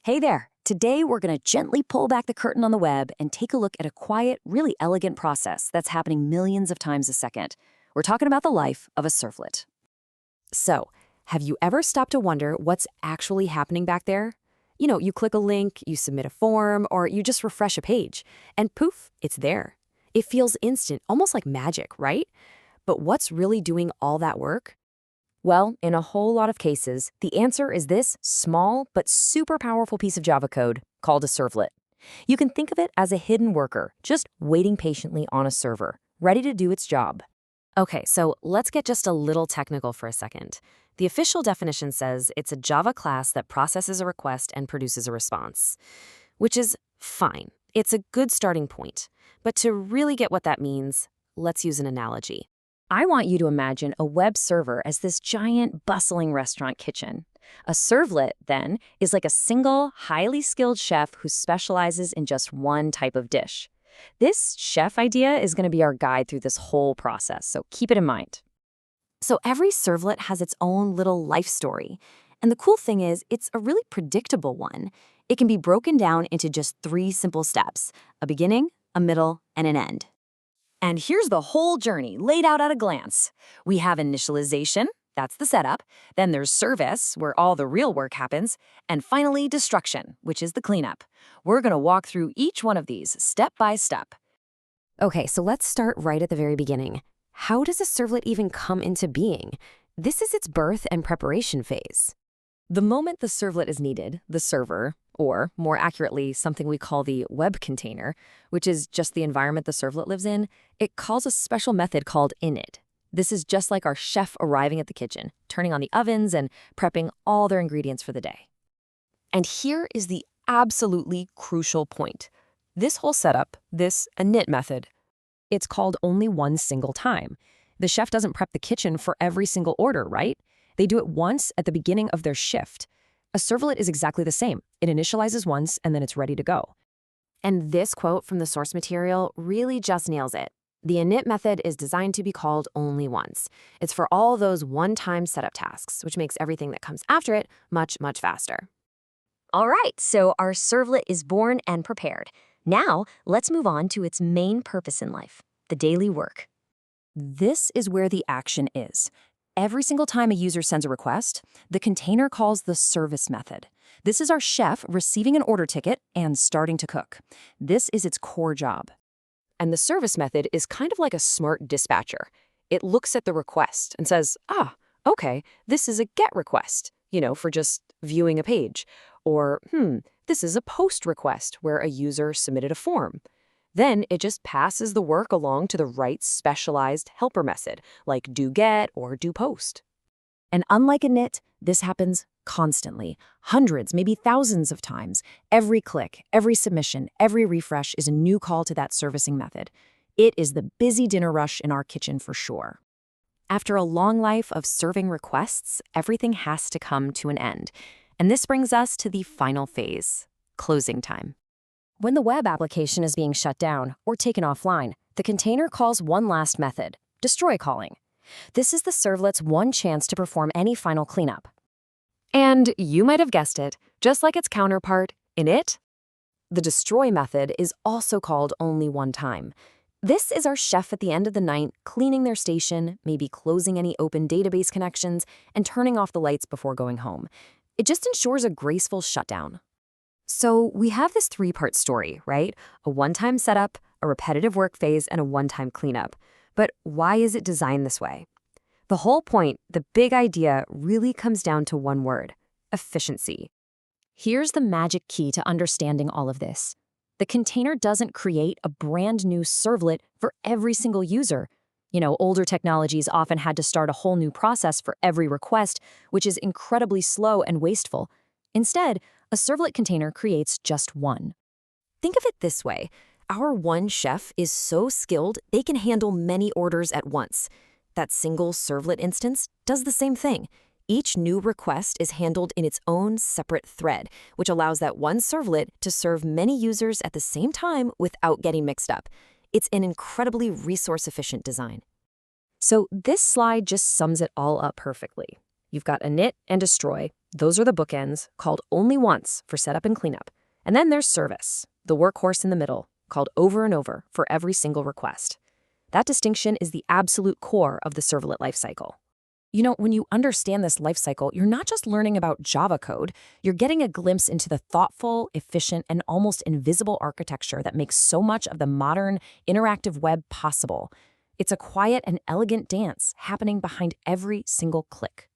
Hey there! Today we're going to gently pull back the curtain on the web and take a look at a quiet, really elegant process that's happening millions of times a second. We're talking about the life of a servlet. So, have you ever stopped to wonder what's actually happening back there? You click a link, you submit a form, or you just refresh a page, and poof, it's there. It feels instant, almost like magic, right? But what's really doing all that work? Well, in a whole lot of cases, the answer is this small but super powerful piece of Java code called a servlet. You can think of it as a hidden worker, just waiting patiently on a server, ready to do its job. Okay, so let's get just a little technical for a second. The official definition says it's a Java class that processes a request and produces a response, which is fine. It's a good starting point. But to really get what that means, let's use an analogy. I want you to imagine a web server as this giant, bustling restaurant kitchen. A servlet, then, is like a single, highly skilled chef who specializes in just one type of dish. This chef idea is going to be our guide through this whole process, so keep it in mind. So every servlet has its own little life story. And the cool thing is, it's a really predictable one. It can be broken down into just 3 simple steps: a beginning, a middle, and an end. And here's the whole journey laid out at a glance. We have initialization, that's the setup. Then there's service, where all the real work happens. And finally, destruction, which is the cleanup. We're going to walk through each one of these step by step. Okay, so let's start right at the very beginning. How does a servlet even come into being? This is its birth and preparation phase. The moment the servlet is needed, the server, or more accurately, something we call the web container, which is just the environment the servlet lives in, it calls a special method called init. This is just like our chef arriving at the kitchen, turning on the ovens and prepping all their ingredients for the day. And here is the absolutely crucial point. This whole setup, this init method, it's called only one single time. The chef doesn't prep the kitchen for every single order, right? They do it once at the beginning of their shift. A servlet is exactly the same. It initializes once and then it's ready to go. And this quote from the source material really just nails it. The init method is designed to be called only once. It's for all those one-time setup tasks, which makes everything that comes after it much, much faster. All right, so our servlet is born and prepared. Now, let's move on to its main purpose in life, the daily work. This is where the action is. Every single time a user sends a request, the container calls the service method. This is our chef receiving an order ticket and starting to cook. This is its core job. And the service method is kind of like a smart dispatcher. It looks at the request and says, okay, this is a GET request, for just viewing a page. Or, this is a POST request where a user submitted a form. Then it just passes the work along to the right specialized helper method, like do GET or do POST. And unlike init, this happens constantly, hundreds, maybe thousands of times. Every click, every submission, every refresh is a new call to that servicing method. It is the busy dinner rush in our kitchen for sure. After a long life of serving requests, everything has to come to an end. And this brings us to the final phase, closing time. When the web application is being shut down or taken offline, the container calls one last method, destroy calling. This is the servlet's one chance to perform any final cleanup. And you might have guessed it, just like its counterpart, init, the destroy method is also called only one time. This is our chef at the end of the night, cleaning their station, maybe closing any open database connections, and turning off the lights before going home. It just ensures a graceful shutdown. So we have this 3-part story, right? A one-time setup, a repetitive work phase, and a one-time cleanup. But why is it designed this way? The whole point, the big idea, really comes down to one word: efficiency. Here's the magic key to understanding all of this. The container doesn't create a brand new servlet for every single user. Older technologies often had to start a whole new process for every request, which is incredibly slow and wasteful. Instead, a servlet container creates just one. Think of it this way. Our one chef is so skilled they can handle many orders at once. That single servlet instance does the same thing. Each new request is handled in its own separate thread, which allows that one servlet to serve many users at the same time without getting mixed up. It's an incredibly resource-efficient design. So this slide just sums it all up perfectly. You've got init and destroy, Those are the bookends, called only once for setup and cleanup. And then there's service, the workhorse in the middle, called over and over for every single request. That distinction is the absolute core of the servlet lifecycle. You know, when you understand this lifecycle, you're not just learning about Java code, you're getting a glimpse into the thoughtful, efficient, and almost invisible architecture that makes so much of the modern, interactive web possible. It's a quiet and elegant dance happening behind every single click.